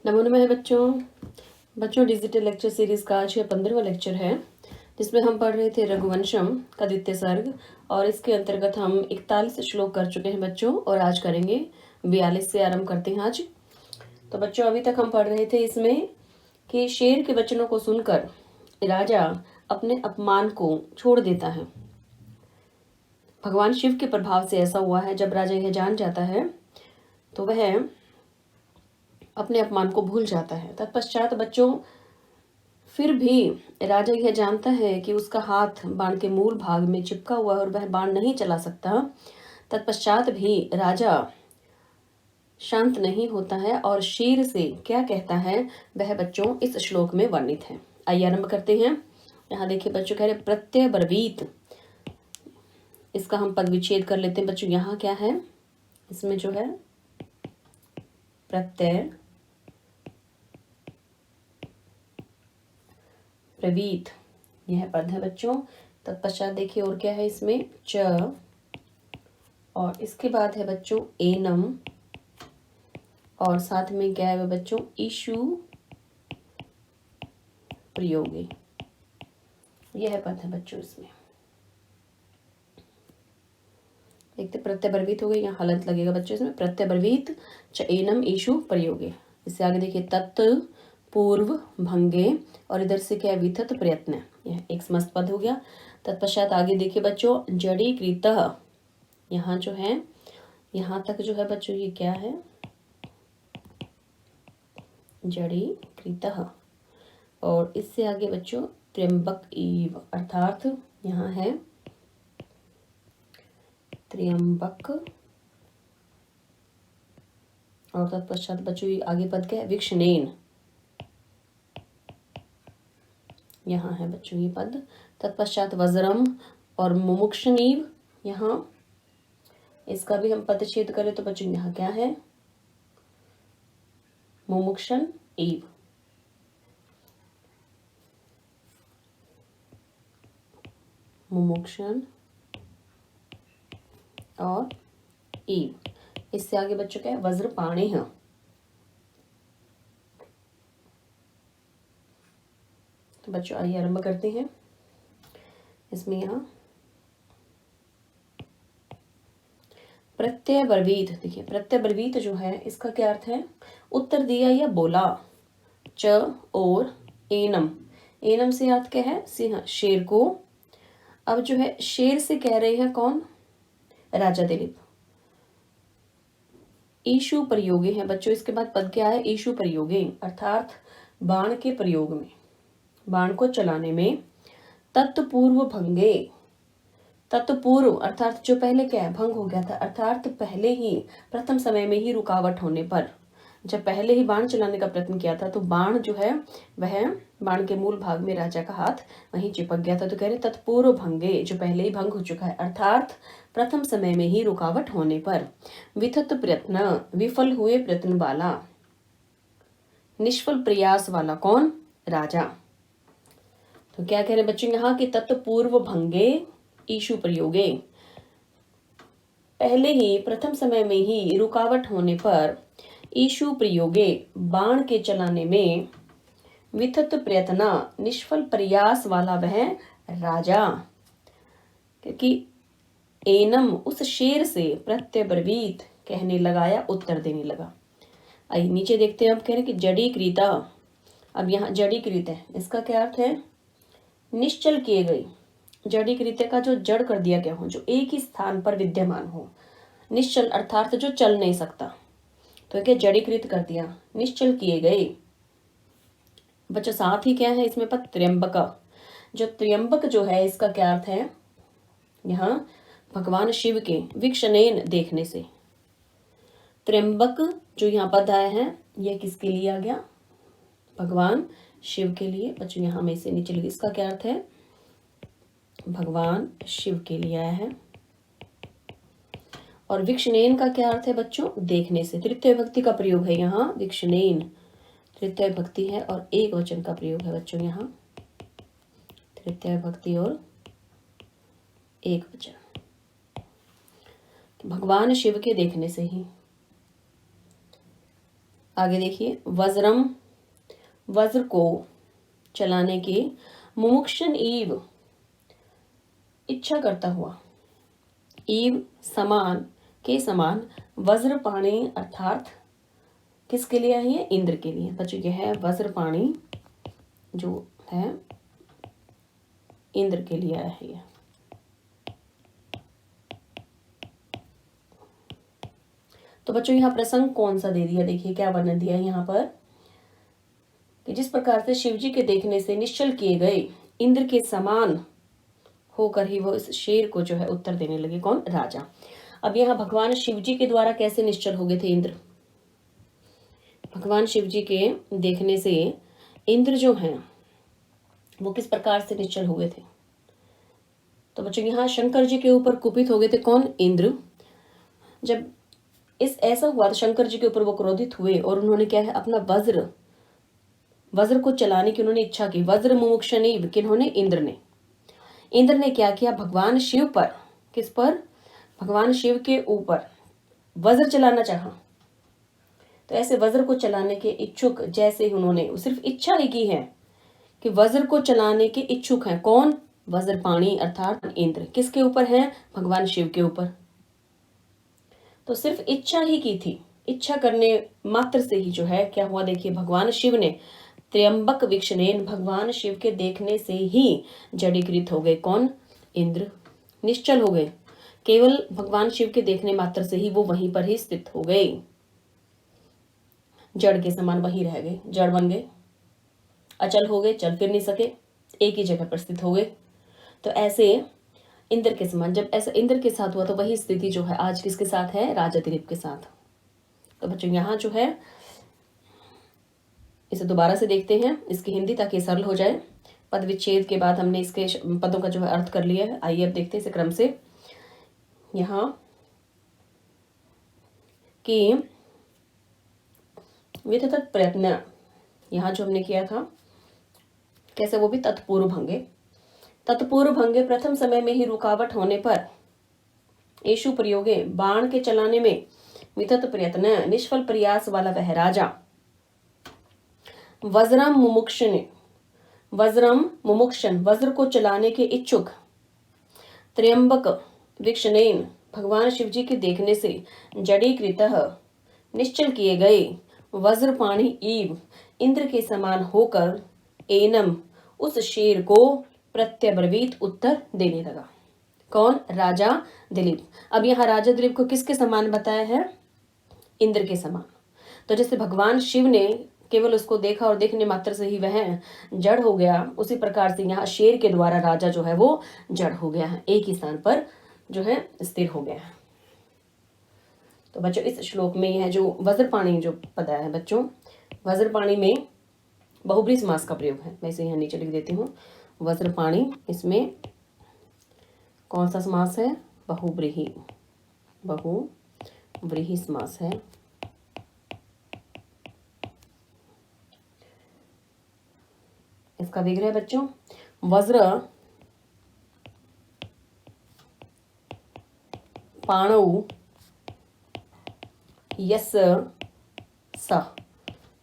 नमो नमः है बच्चों डिजिटल लेक्चर सीरीज का आज 15वां लेक्चर है, जिसमें हम पढ़ रहे थे रघुवंशम का द्वितीय सर्ग। और इसके अंतर्गत हम 41 श्लोक कर चुके हैं बच्चों, और आज करेंगे 42 से आरंभ करते हैं आज। तो बच्चों अभी तक हम पढ़ रहे थे इसमें कि शेर के वचनों को सुनकर राजा अपने अपमान को छोड़ देता है। भगवान शिव के प्रभाव से ऐसा हुआ है, जब राजा यह जान जाता है तो वह अपने अपमान को भूल जाता है। तत्पश्चात बच्चों फिर भी राजा यह जानता है कि उसका हाथ बाण के मूल भाग में चिपका हुआ है और वह बाण नहीं चला सकता। तत्पश्चात भी राजा शांत नहीं होता है और शेर से क्या कहता है वह बच्चों इस श्लोक में वर्णित है। आइए आरंभ करते हैं। यहाँ देखिए बच्चों, कह रहे प्रत्यय ब्रवीत, इसका हम पद विच्छेद कर लेते हैं बच्चों। यहाँ क्या है, इसमें जो है प्रत्यय ब्रवीत यह पद है बच्चों। तत्पश्चात देखिए और क्या है, इसमें च, और इसके बाद है बच्चों एनम, और साथ में क्या है बच्चों ईशु प्रयोगे, यह पद है बच्चों। इसमें देखते प्रत्यय ब्रवीत हो गई, यहाँ हलंत लगेगा बच्चों इसमें। प्रत्यय ब्रवीत च एनम ईशु प्रयोगे। इससे आगे देखिए तत् पूर्व भंगे, और इधर से क्या है विथत प्रयत्न, यह एक समस्त पद हो गया। तत्पश्चात आगे देखिए बच्चों जड़ीकृतः, यहाँ जो है यहाँ तक जो है बच्चों ये क्या है जड़ीकृतः, और इससे आगे बच्चों त्र्यंबक इव, अर्थात यहाँ है त्र्यंबक, और तत्पश्चात बच्चों ये आगे पद क्या है विक्षणेन, यहाँ है बच्चों ये पद। तत्पश्चात वज्रम और मुमुक्षनीव, यहाँ इसका भी हम पदच्छेद करें तो बच्चों यहाँ क्या है मुमुक्षन ईव, मुमुक्षन और ईव। इससे आगे बच्चों क्या है वज्रपाणे है। तो बच्चों आइए आरंभ करते हैं। इसमें यहाँ प्रत्यय ब्रवीत, देखिए प्रत्यय ब्रवीत जो है इसका क्या अर्थ है, उत्तर दिया या बोला। च और एनम, एनम से अर्थ क्या है सिंह, शेर को। अब जो है शेर से कह रहे हैं कौन, राजा दिलीप। ईशु प्रयोगे है बच्चों, इसके बाद पद क्या है ईशु प्रयोगे, अर्थात बाण के प्रयोग में, बाण को चलाने में। तत्पूर्व भंगे, तत्पूर्व अर्थात जो पहले क्या है भंग हो गया था, अर्थात पहले ही प्रथम समय में ही रुकावट होने पर, जब पहले ही बाण चलाने का प्रयत्न किया था तो बाण जो है वह बाण के मूल भाग में राजा का हाथ वहीं चिपक गया था। तो कह रहे तत्पूर्व भंगे, जो पहले ही भंग हो चुका है, अर्थात प्रथम समय में ही रुकावट होने पर। विथत प्रयत्न, विफल हुए प्रयत्न वाला, निष्फल प्रयास वाला कौन, राजा। तो क्या कह रहे बच्चों यहाँ की तत्पूर्व भंगे ईशु प्रयोगे, पहले ही प्रथम समय में ही रुकावट होने पर ईशु प्रयोगे, बाण के चलाने में, विथत प्रयत्न, निष्फल प्रयास वाला वह राजा। क्योंकि एनम उस शेर से प्रत्यय ब्रवीत कहने लगा या उत्तर देने लगा। आइए नीचे देखते हैं। अब कह रहे कि जड़ीकृता, अब यहाँ जड़ीकृत है, इसका क्या अर्थ है निश्चल किए गए। जड़ीकृत का जो जड़ कर दिया गया हो, जो एक ही स्थान पर विद्यमान हो। निश्चल अर्थात जो चल नहीं सकता, तो क्या जड़ीकृत कर दिया, निश्चल किए गए। बच्चों साथ ही क्या है इसमें पद त्र्यंबक, जो त्र्यंबक जो है इसका क्या अर्थ है यहाँ भगवान शिव के विक्षणेन देखने से। त्र्यंबक जो यहाँ पद आया है यह किसके लिए आ गया, भगवान शिव के लिए। बच्चों यहाँ में से नीचे लिखिए, इसका क्या अर्थ है भगवान शिव के लिए आया है। और विक्षणेन का क्या अर्थ है बच्चों देखने से। तृतीय भक्ति का प्रयोग है यहाँ विक्षणेन, तृतीय भक्ति है और एक वचन का प्रयोग है बच्चों यहाँ, तृतीय भक्ति और एक वचन। भगवान शिव के देखने से ही। आगे देखिए, वज्रम, वज्र को चलाने के, मुमुक्षन ईव, इच्छा करता हुआ, ईव समान, के समान, वज्रपाणी अर्थात किसके लिए है ये? इंद्र के लिए। बच्चों ये है वज्रपाणी जो है इंद्र के लिए है ये। तो बच्चों यहाँ प्रसंग कौन सा दे दिया, देखिए क्या वर्णन दिया है यहाँ पर कि जिस प्रकार से शिवजी के देखने से निश्चल किए गए इंद्र के समान होकर ही वो इस शेर को जो है उत्तर देने लगे। कौन? राजा। अब यहाँ भगवान शिवजी के द्वारा कैसे निश्चल हो गए थे इंद्र? भगवान शिवजी के देखने से इंद्र जो हैं वो किस प्रकार से निश्चल हुए थे? तो बच्चों यहाँ शंकर जी के ऊपर कुपित हो गए थे। कौन? इंद्र। जब इस ऐसा हुआ तो शंकर जी के ऊपर वो क्रोधित हुए और उन्होंने क्या है, अपना वज्र को चलाने की उन्होंने इच्छा की। वज्र मुमुक्षणी, किन्होंने? इंद्र ने। इंद्र ने क्या किया? भगवान शिव पर, किस पर? भगवान शिव के ऊपर वज्र चलाना चाहा। तो ऐसे वज्र को चलाने के इच्छुक जैसे ही उन्होंने सिर्फ इच्छा ही की है कि वज्र को चलाने के इच्छुक हैं। कौन? वज्रपाणी अर्थात इंद्र। किसके ऊपर है? भगवान शिव के ऊपर। तो सिर्फ इच्छा ही की थी, इच्छा करने मात्र से ही जो है क्या हुआ, देखिए भगवान शिव ने त्र्यंबक विक्षणेन, भगवान शिव के देखने से ही जड़ीकृत हो गए। कौन? इंद्र। निश्चल हो गए, केवल भगवान शिव के देखने मात्र से ही वो वहीं पर ही स्थित हो गए, जड़ के समान वहीं रह गए, जड़ बन गए, अचल हो गए, चल फिर नहीं सके, एक ही जगह पर स्थित हो गए। तो ऐसे इंद्र के समान, जब ऐसा इंद्र के साथ हुआ तो वही स्थिति जो है आज किसके साथ है? राजा दिलीप के साथ। तो बच्चों यहाँ जो है इसे दोबारा से देखते हैं इसकी हिंदी, ताकि सरल हो जाए। पद विच्छेद के बाद हमने इसके पदों का जो है अर्थ कर लिया है। आइए अब देखते हैं इसे क्रम से। यहाँ कि वितत प्रयत्न, यहाँ जो हमने किया था कैसे, वो भी तत्पूर्व भंगे। तत्पूर्व भंगे प्रथम समय में ही रुकावट होने पर येषु प्रयोगे, बाण के चलाने में वितत प्रयत्न, निष्फल प्रयास वाला वह राजा वज्रम मुमुक्षन, वज्र को चलाने के इच्छुक, त्र्यंबक विक्षणेन, भगवान शिवजी के देखने से जड़ीकृत, निश्चल किए गए, वज्रपाणी ईव, इंद्र के समान होकर, एनम, उस शेर को प्रत्यब्रवीत, उत्तर देने लगा। कौन? राजा दिलीप। अब यहाँ राजा दिलीप को किसके समान बताया है? इंद्र के समान। तो जैसे भगवान शिव ने केवल उसको देखा और देखने मात्र से ही वह जड़ हो गया, उसी प्रकार से यहाँ शेर के द्वारा राजा जो है वो जड़ हो गया है, एक ही स्थान पर जो है स्थिर हो गया है। तो बच्चों इस श्लोक में यह जो वज्रपाणी जो पद है बच्चों, वज्रपाणी में बहुब्रीहि समास का प्रयोग है। मैं इसे यहाँ नीचे लिख देती हूँ। वज्रपाणी, इसमें कौन सा समास है? बहुब्रीहि समास है। इसका विग्रह बच्चों, वज्र पाणौ यस स,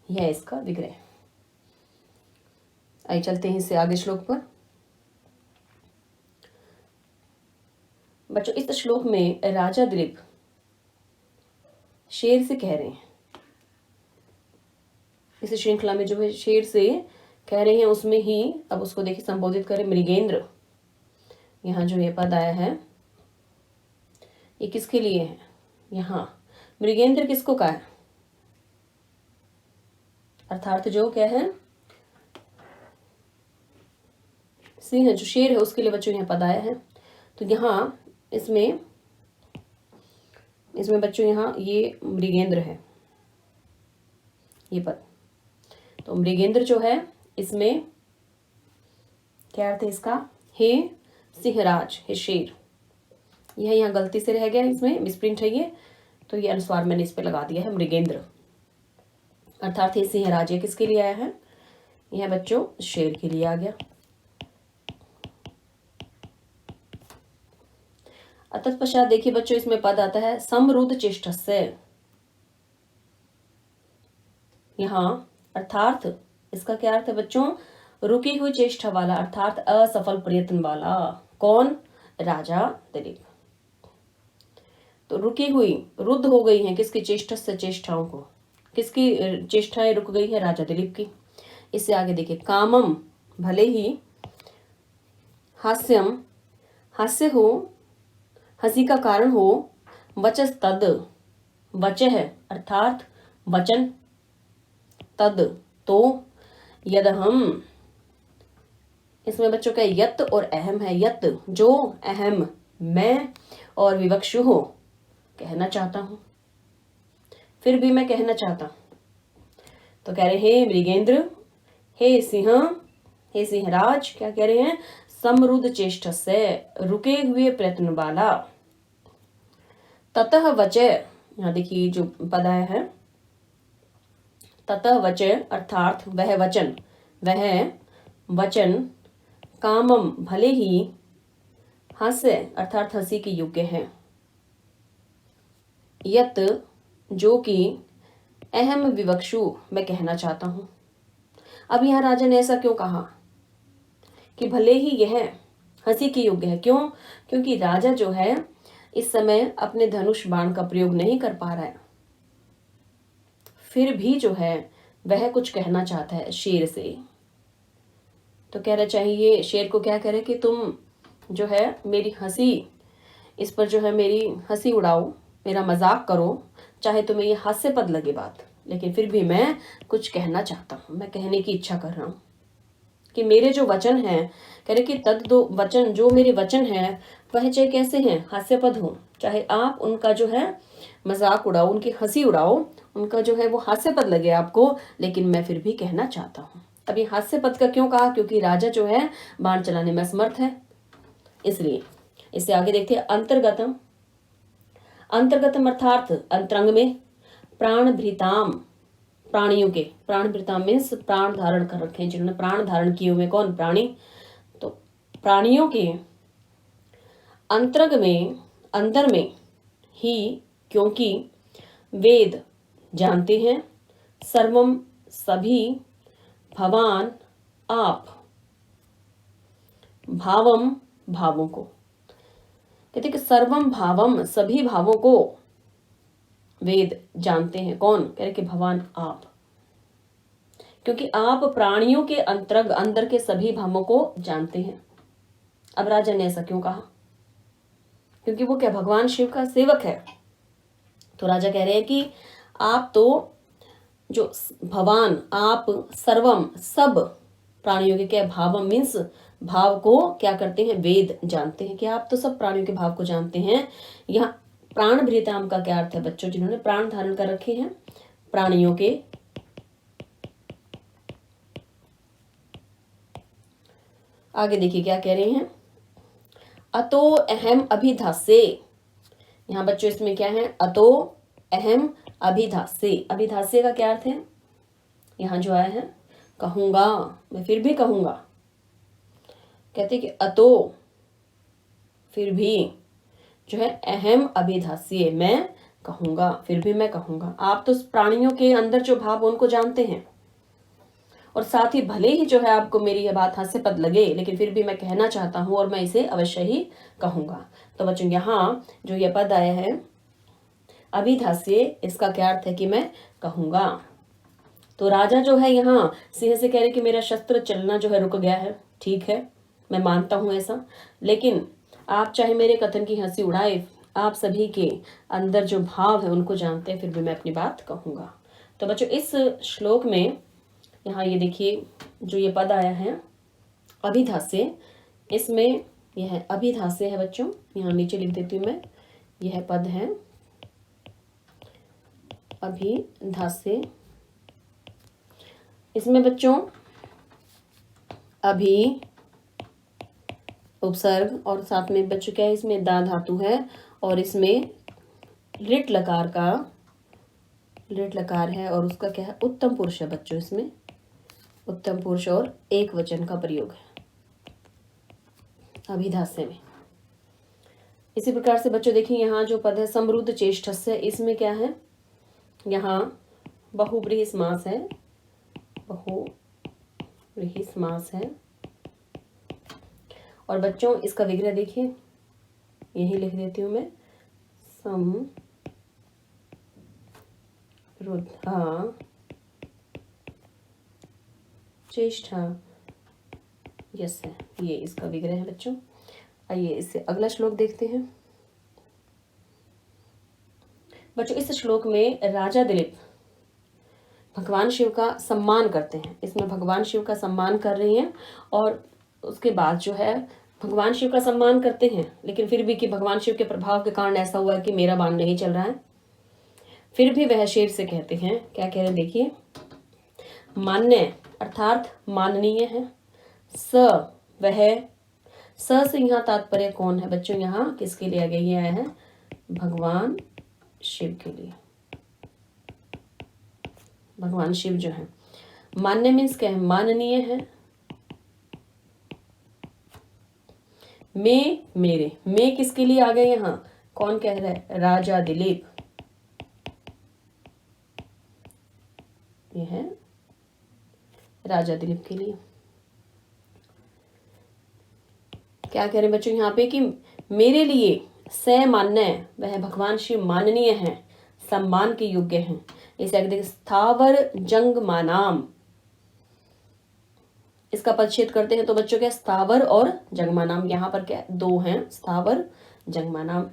यह इसका विग्रह। आइए चलते हैं इससे आगे श्लोक पर। बच्चों इस श्लोक में राजा दिलीप शेर से कह रहे हैं, इस श्रृंखला में जो है शेर से कह रहे हैं, उसमें ही अब उसको देखिए संबोधित करें मृगेंद्र। यहाँ जो ये पद आया है ये किसके लिए है? यहाँ मृगेंद्र किसको कहा है? अर्थात जो क्या है, सिंह जो शेर है उसके लिए बच्चों यहाँ पद आया है। तो यहाँ इसमें बच्चों यहाँ ये मृगेंद्र है, ये पद। तो मृगेंद्र जो है इसमें क्या अर्थ है इसका? हे सिंहराज, हे शेर। यह यहाँ गलती से रह गया, इसमें मिसप्रिंट है ये, तो ये अनुस्वार मैंने इस पे लगा दिया है मृगेंद्र, अर्थात हे सिंहराज। ये किसके लिए आया है? यह बच्चों शेर के लिए आ गया। तत्पश्चात देखिए बच्चों इसमें पद आता है समरुद्ध चेष्टस्य। यहाँ अर्थार्थ, इसका क्या अर्थ है बच्चों? रुकी हुई चेष्टा वाला, अर्थात असफल प्रयत्न वाला। कौन? राजा दिलीप। तो रुकी हुई, रुद्ध हो गई हैं किसकी? चेष्टा से चेष्टाओं को। किसकी चेष्टाएं रुक गई है? राजा दिलीप की। इससे आगे देखिए, कामम भले ही, हास्यम हास्य हो, हंसी का कारण हो, वचस तद वचह अर्थात वचन, तद तो, यद हम, इसमें बच्चों का यत और अहम है। यत जो, अहम मैं, और विवक्षु हो कहना चाहता हूं, फिर भी मैं कहना चाहता हूं। तो कह रहे हे मृगेंद्र, हे सिंह, हे सिंहराज, क्या कह रहे हैं? समरुद्ध चेष्ट से, रुके हुए प्रयत्न वाला। ततः वचय, यहाँ देखिए जो पद आया है, ततः वचय अर्थात वह वचन, वह वचन, कामम भले ही, हास्य अर्थात हंसी के योग्य है, यत जो कि, अहम विवक्षु मैं कहना चाहता हूं। अब यहां राजा ने ऐसा क्यों कहा कि भले ही यह हंसी के योग्य है? क्यों? क्योंकि राजा जो है इस समय अपने धनुष बाण का प्रयोग नहीं कर पा रहा है, फिर भी जो है वह कुछ कहना चाहता है शेर से। तो कहना चाहिए शेर को, क्या करे कि तुम जो है मेरी हंसी, इस पर जो है मेरी हंसी उड़ाओ, मेरा मजाक करो, चाहे तुम्हें ये हास्यपद लगे बात, लेकिन फिर भी मैं कुछ कहना चाहता हूं, मैं कहने की इच्छा कर रहा हूं कि मेरे जो वचन हैं, कह रहे कि तद दो वचन, जो मेरे वचन हैं वह चाहे कैसे हैं? हास्यपद हो, चाहे आप उनका जो है मजाक उड़ाओ, उनकी हंसी उड़ाओ, उनका जो है वो हास्यपद लगे आपको, लेकिन मैं फिर भी कहना चाहता हूँ। अब ये हास्यपद का क्यों कहा? क्योंकि राजा जो है बाण चलाने में असमर्थ है, इसलिए। इससे आगे देखते हैं, अंतर्गतम। अंतर्गतम अर्थात अंतरंग में, प्राण भृताम, प्राणियों के, प्राण भृताम मीन्स प्राण धारण कर रखे हैं, जिन्होंने प्राण धारण किए हुए। कौन? प्राणी। तो प्राणियों के अंतरंग में, अंदर में ही, क्योंकि वेद जानते हैं, सर्वम सभी, भवान आप, भावम भावों को। कहते कि सर्वम भावम सभी भावों को वेद जानते हैं। कौन? कह रहे कि भगवान आप, क्योंकि आप प्राणियों के अंतरंग, अंदर के सभी भावों को जानते हैं। अब राजा ने ऐसा क्यों कहा? क्योंकि वो क्या? भगवान शिव का सेवक है। तो राजा कह रहे हैं कि आप तो जो भगवान, आप सर्वम सब प्राणियों के, क्या भावम मीन्स भाव को क्या करते हैं? वेद जानते हैं कि आप तो सब प्राणियों के भाव को जानते हैं। यहाँ प्राण भृताम का क्या अर्थ है बच्चों? जिन्होंने प्राण धारण कर रखे हैं, प्राणियों के। आगे देखिए क्या कह रहे हैं, अतो अहम अभिधास्य। यहाँ बच्चों इसमें क्या है? अतो अहम अभिधास्य। अभिधास्य का क्या अर्थ है? यहाँ जो आया है, कहूंगा, मैं फिर भी कहूंगा। कहते कि अतो फिर भी जो है, अहम अभिधास्य मैं कहूंगा, फिर भी मैं कहूंगा। आप तो प्राणियों के अंदर जो भाव उनको जानते हैं, और साथ ही भले ही जो है आपको मेरी यह बात हास्यपद लगे, लेकिन फिर भी मैं कहना चाहता हूं और मैं इसे अवश्य ही कहूंगा। तो बच्चों यहाँ जो यह पद आया है अभिधास्य, इसका क्या अर्थ है? कि मैं कहूंगा। तो राजा जो है यहाँ सिंह से कह रहे कि मेरा शस्त्र चलना जो है रुक गया है, ठीक है, मैं मानता हूं ऐसा, लेकिन आप चाहे मेरे कथन की हंसी उड़ाए, आप सभी के अंदर जो भाव है उनको जानते हैं, फिर भी मैं अपनी बात कहूंगा। तो बच्चों इस श्लोक में यहाँ ये देखिए जो ये पद आया है अभिधास्य, इसमें यह अभिधास्य है बच्चों, यहाँ नीचे लिख देती हूँ मैं, यह पद है अभिधास्य। इसमें बच्चों अभी उपसर्ग और साथ में बच्चों क्या है, इसमें दा धातु है, और इसमें लिट लकार का, लिट लकार है, और उसका क्या है? उत्तम पुरुष है बच्चों, इसमें उत्तम पुरुष और एक वचन का प्रयोग है अभिधास्य में। इसी प्रकार से बच्चों देखिए यहाँ जो पद है समरुद्ध चेष्टस्य, इसमें क्या है? यहाँ बहुव्रीहि समास है, बहुव्रीहि समास है। और बच्चों इसका विग्रह देखिए, यही लिख देती हूँ मैं, समृद्धा चेष्टा, यस है, ये इसका विग्रह है बच्चों। आइए इससे अगला श्लोक देखते हैं। बच्चों इस श्लोक में राजा दिलीप भगवान शिव का सम्मान करते हैं। इसमें भगवान शिव का सम्मान कर रही हैं और उसके बाद जो है भगवान शिव का सम्मान करते हैं, लेकिन फिर भी कि भगवान शिव के प्रभाव के कारण ऐसा हुआ है कि मेरा बाण नहीं चल रहा है। फिर भी वह शेर से कहते हैं, क्या कह रहे हैं देखिए, मान्य अर्थात माननीय है, वह, से यहाँ तात्पर्य कौन है बच्चों, यहाँ किसके लिए आगे ये आया है, भगवान शिव के लिए। भगवान शिव जो है, मान्य मीन्स क्या है, माननीय है। मेरे, मैं किसके लिए आ गए यहाँ, कौन कह रहा है, राजा दिलीप। ये है राजा दिलीप के लिए। क्या कह रहे हैं बच्चों यहाँ पे कि मेरे लिए से मान्य, वह भगवान शिव माननीय है, सम्मान के योग्य हैं। इसे आगे देखिए, स्थावर जंगमानाम, इसका पदच्छेद करते हैं तो बच्चों क्या, स्थावर और जंगमानाम, यहाँ पर क्या दो हैं, स्थावर जंगमानाम,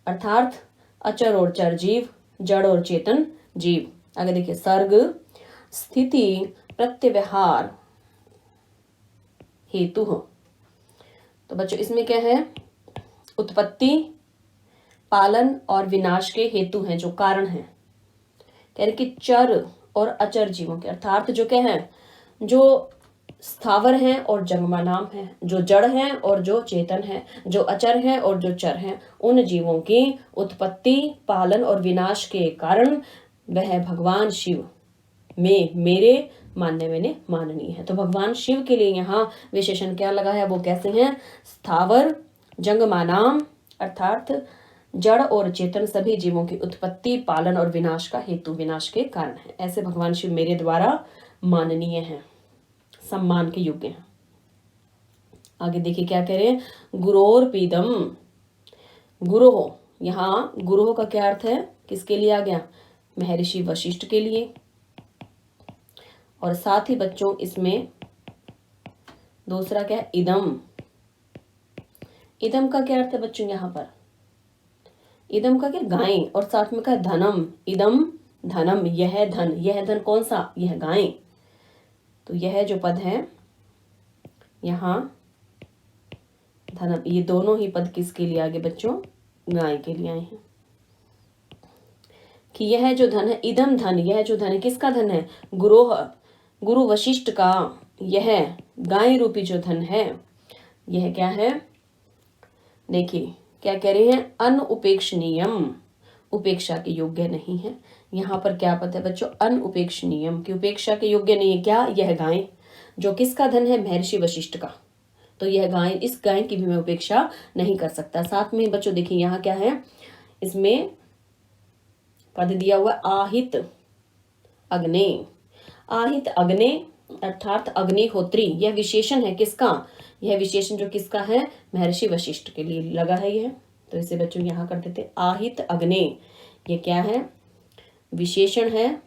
अर्थात अचर और चर जीव, जड़ और चेतन जीव। आगे देखिए, सर्ग स्थिति प्रत्यव्यहार हेतु हो। तो बच्चों इसमें क्या है, उत्पत्ति, पालन और विनाश के हेतु हैं, जो कारण हैं। कह रहे कि चर और अचर जीवों के, अर्थात जो क्या है, जो स्थावर हैं और जंगमानाम हैं, जो जड़ हैं और जो चेतन हैं, जो अचर हैं और जो चर हैं, उन जीवों की उत्पत्ति, पालन और विनाश के कारण वह भगवान शिव में, मेरे, मानने मैंने माननीय है। तो भगवान शिव के लिए यहाँ विशेषण क्या लगा है, वो कैसे हैं, स्थावर जंगमानाम, अर्थात जड़ और चेतन सभी जीवों की उत्पत्ति, पालन और विनाश का हेतु, विनाश के कारण है। ऐसे भगवान शिव मेरे द्वारा माननीय हैं, सम्मान के योग्य हैं। आगे देखिए क्या कह रहे हैं, गुरोर्पीदम, गुरोह, यहाँ गुरोह का क्या अर्थ है, किसके लिए आ गया, महर्षि वशिष्ठ के लिए। और साथ ही बच्चों इसमें दूसरा क्या है, इदम, इदम का क्या अर्थ है बच्चों, यहाँ पर इदम का क्या, गाय, और साथ में क्या, धनम, इदम धनम, यह धन, यह धन कौन सा, यह गाय। तो यह जो पद है यहाँ धनम, ये दोनों ही पद किसके लिए आगे बच्चों, गाय के लिए आए हैं। कि यह जो धन है, इदम धन, यह जो धन है किसका धन है, गुरोह, गुरु वशिष्ठ का, यह गाय रूपी जो धन है, यह क्या है, देखिए क्या कह रहे हैं, अनुपेक्षणीयम, उपेक्षा के योग्य नहीं है। यहाँ पर क्या पद है बच्चों, अनुपेक्षणीयम, की उपेक्षा के योग्य नहीं है। क्या, यह गाय जो किसका धन है, महर्षि वशिष्ठ का, तो यह गाय, इस गाय की भी मैं उपेक्षा नहीं कर सकता। साथ में बच्चों देखिए यहाँ क्या है, इसमें पद दिया हुआ आहित अग्नि, आहित अग्नि अर्थात अग्निहोत्री, यह विशेषण है किसका, यह विशेषण जो किसका है, महर्षि वशिष्ठ के लिए लगा है यह। तो इसे बच्चों यहाँ कर देते आहित अग्नि, ये क्या है, विशेषण है,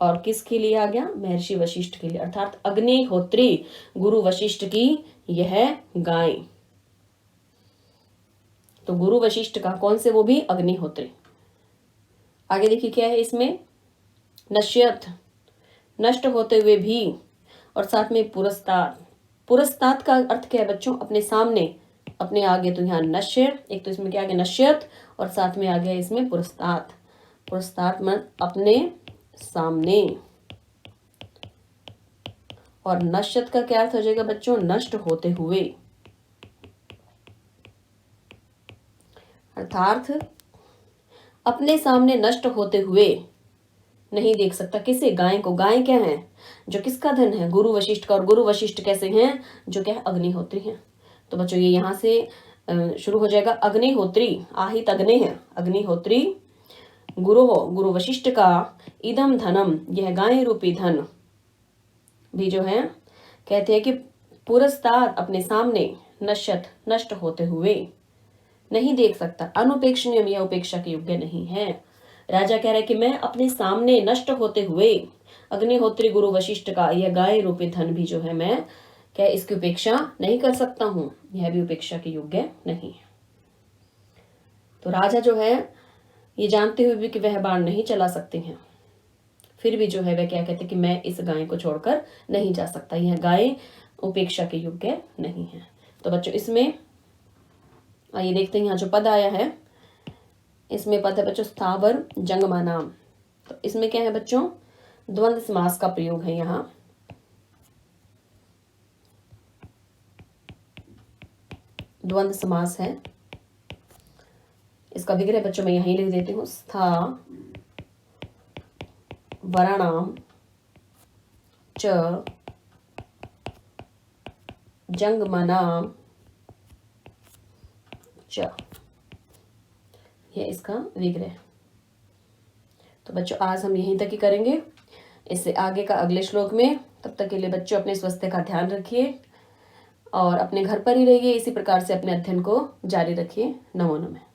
और किसके लिए आ गया, महर्षि वशिष्ठ के लिए, अर्थात अग्निहोत्री गुरु वशिष्ठ की यह गाय। तो गुरु वशिष्ठ का कौन से, वो भी अग्निहोत्री। आगे देखिए क्या है इसमें, नश्यत, नष्ट होते हुए भी, और साथ में पुरस्तात्, पुरस्तात् का अर्थ क्या है बच्चों, अपने सामने, अपने आगे। तो यहाँ नश्य, एक तो इसमें क्या आ गया नश्यत, और साथ में आ गया इसमें पुरस्तात्, पुरस्तात् मतलब अपने सामने। और नश्यत का क्या अर्थ हो जाएगा बच्चों, नष्ट होते हुए, अर्थात अपने सामने नष्ट होते हुए नहीं देख सकता किसे, गाय को। गाय क्या है, जो किसका धन है, गुरु वशिष्ठ का, और गुरु वशिष्ठ कैसे हैं, जो क्या है, अग्निहोत्री हैं। तो बच्चों ये यहाँ से शुरू हो जाएगा, अग्निहोत्री, आहित अग्नि है, अग्निहोत्री गुरुः गुरु वशिष्ठ का इदम धनम यह गाय रूपी धन भी जो है कहते हैं कि पुरस्ताद अपने सामने नष्ट होते हुए नहीं देख सकता। अनुपेक्षणीय यह उपेक्षा के योग्य नहीं है। राजा कह रहा है कि मैं अपने सामने नष्ट होते हुए अग्निहोत्री गुरु वशिष्ठ का यह गाय रूपी धन भी जो है मैं क्या इसकी उपेक्षा नहीं कर सकता हूं, यह भी उपेक्षा के योग्य नहीं है। तो राजा जो है ये जानते हुए भी कि वह बाण नहीं चला सकते हैं, फिर भी जो है वह क्या कहते कि मैं इस गाय को छोड़कर नहीं जा सकता, यह गाय उपेक्षा के योग्य नहीं है। तो बच्चों इसमें आइए देखते हैं यहाँ जो पद आया है, इसमें पद है बच्चों स्थावर जंगमानाम। तो इसमें क्या है बच्चों, द्वंद्व समास का प्रयोग है। यहाँ द्वंद्व समास है, इसका विग्रह बच्चों मैं यहीं लिख देती हूँ। स्था वराणाम च जंगमनाम च, यह इसका विग्रह। तो बच्चों आज हम यहीं तक ही करेंगे, इससे आगे का अगले श्लोक में। तब तक के लिए बच्चों अपने स्वास्थ्य का ध्यान रखिए और अपने घर पर ही रहिए, इसी प्रकार से अपने अध्ययन को जारी रखिए। नमो नमः।